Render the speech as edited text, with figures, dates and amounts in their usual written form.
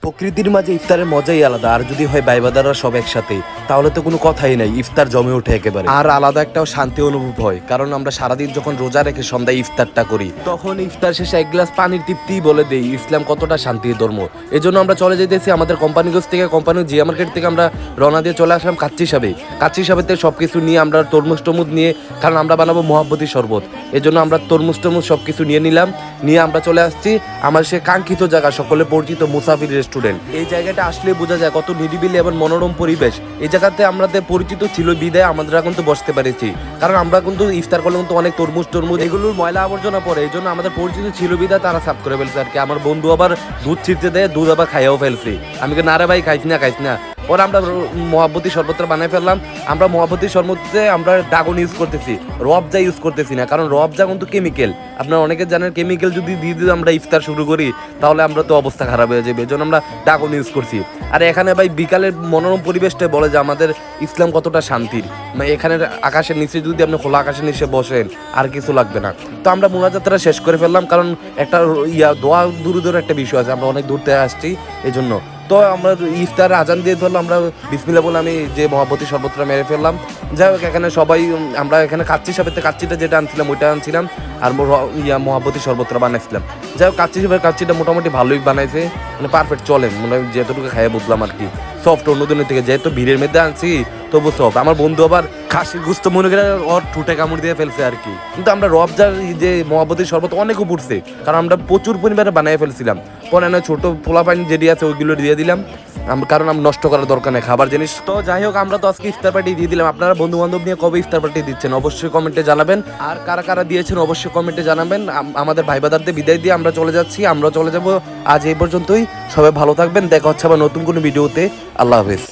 প্রকৃতির মাঝে ইফতারের মজাই আলাদা। আর যদি হয় ভাইবাদাররা সব একসাথে, তাহলে তো কোনো কথাই নাই, ইফতার জমে ওঠে একেবারে। আর আলাদা একটা শান্তি অনুভব হয়, কারণ আমরা সারাদিন যখন রোজা রেখে সন্ধ্যায় ইফতারটা করি, তখন ইফতার শেষে এক গ্লাস পানির তৃপ্তি বলে দেই ইসলাম কতটা শান্তির ধর্ম। এই জন্য আমরা চলে যেতেছি আমাদের কোম্পানিগঞ্জ থেকে, কোম্পানি জিয়া মার্কেট থেকে আমরা রওনা দিয়ে চলে আসলাম কাচ্চি সাহেব থেকে সব কিছু নিয়ে আমরা তরমুজ টরমুজ নিয়ে, কারণ আমরা বানাবো মহাব্বতী শরবত। এই জন্য আমরা তরমুজ টরমুজ সব কিছু নিয়ে নিলাম, নিয়ে আমরা চলে আসছি আমার সে কাঙ্ক্ষিত জায়গা, সকলে পরিচিত মুসাফির রেস্টুরেন্ট। এই জায়গাটা আসলে বোঝা যায় কত নিরিবিলি এবং মনোরম পরিবেশ। এই জায়গাতে আমাদের পরিচিত ছিল বিদায় আমরা কিন্তু বসতে পেরেছি, কারণ আমরা কিন্তু ইফতার করলে কিন্তু অনেক তরমুজ এগুলোর ময়লা আবর্জনা পড়ে। এই জন্য আমাদের পরিচিত ছিল বিদায় তারা সাফ করে ফেলছে আর কি। আমার বন্ধু আবার দুধ ছিটতে দেয়, দুধ আবার খাইয়াও ফেলছি। আমি না রে ভাই খাইছি না। পরে আমরা মহাব্বতী শরবতটা বানাই ফেললাম। আমরা মহাব্বতী শরবতে আমরা ড্রাগন ইউজ করতেছি, রবজা ইউজ করতেছি না, কারণ রবজা কিন্তু কেমিক্যাল। আপনারা অনেকে জানেন কেমিক্যাল যদি দিয়ে আমরা ইফতার শুরু করি তাহলে আমরা তো অবস্থা খারাপ হয়ে যাবে। এই জন্য আমরা ড্রাগন ইউজ করছি। আর এখানে ভাই বিকালের মনোরম পরিবেশটা বলে যে আমাদের ইসলাম কতটা শান্তির। এখানের আকাশের নিচে যদি আপনি খোলা আকাশের নিচে বসেন আর কিছু লাগবে না। তো আমরা মোনাজাতটা শেষ করে ফেললাম, কারণ একটা দোয়া দূর একটা বিষয় আছে, আমরা অনেক দূর থেকে আসছি এই জন্য। তো আমরা ইফতার আজান দিয়ে ধরলাম, আমরা বিসমিল্লাহ বলে আমি যে মহাব্বতী শরবতটা মেরে ফেললাম। যাই হোক, এখানে সবাই আমরা এখানে কাচ্চিটা যেটা আনছিলাম ওইটা আনছিলাম, আর মহাব্বতী শরবতটা বানাইছিলাম। যাই হোক, কাচ্চিটা মোটামুটি ভালোই বানাইছে, মানে পারফেক্ট চলে, মানে যেতটুকু খাইয়ে বুঝলাম আর কি। সফট অন্যদিনের থেকে, যেহেতু ভিড়ের মধ্যে আনছি তবু সফট। আমার বন্ধু আবার খাসির গুস্ত মনে করে ওর ঠুটে কামড় দিয়ে ফেলছে আর কি। কিন্তু আমরা রবজার যে মহাব্বতী শরবত অনেক উপরছে, কারণ আমরা প্রচুর পরিমাণে বানিয়ে ফেলছিলাম। পরে না ছোটো পোলা পানি যেটি আছে ওইগুলো দিয়ে দিলাম, কারণ আমরা নষ্ট করার দরকার নেই খাবার জিনিস। তো যাই হোক, আমরা তো আজকে ইফতার পার্টি দিয়ে দিলাম। আপনারা বন্ধু বান্ধব নিয়ে কবে ইফতার পার্টি দিচ্ছেন অবশ্যই কমেন্টে জানাবেন, আর কারা কারা দিয়েছেন অবশ্যই কমেন্টে জানাবেন। আমাদের ভাইবাদারদের বিদায় দিয়ে আমরা চলে যাচ্ছি, আমরা চলে যাব। আজ এই পর্যন্তই, সবাই ভালো থাকবেন, দেখা হচ্ছে আবার নতুন কোনো ভিডিওতে। আল্লাহ হাফেজ।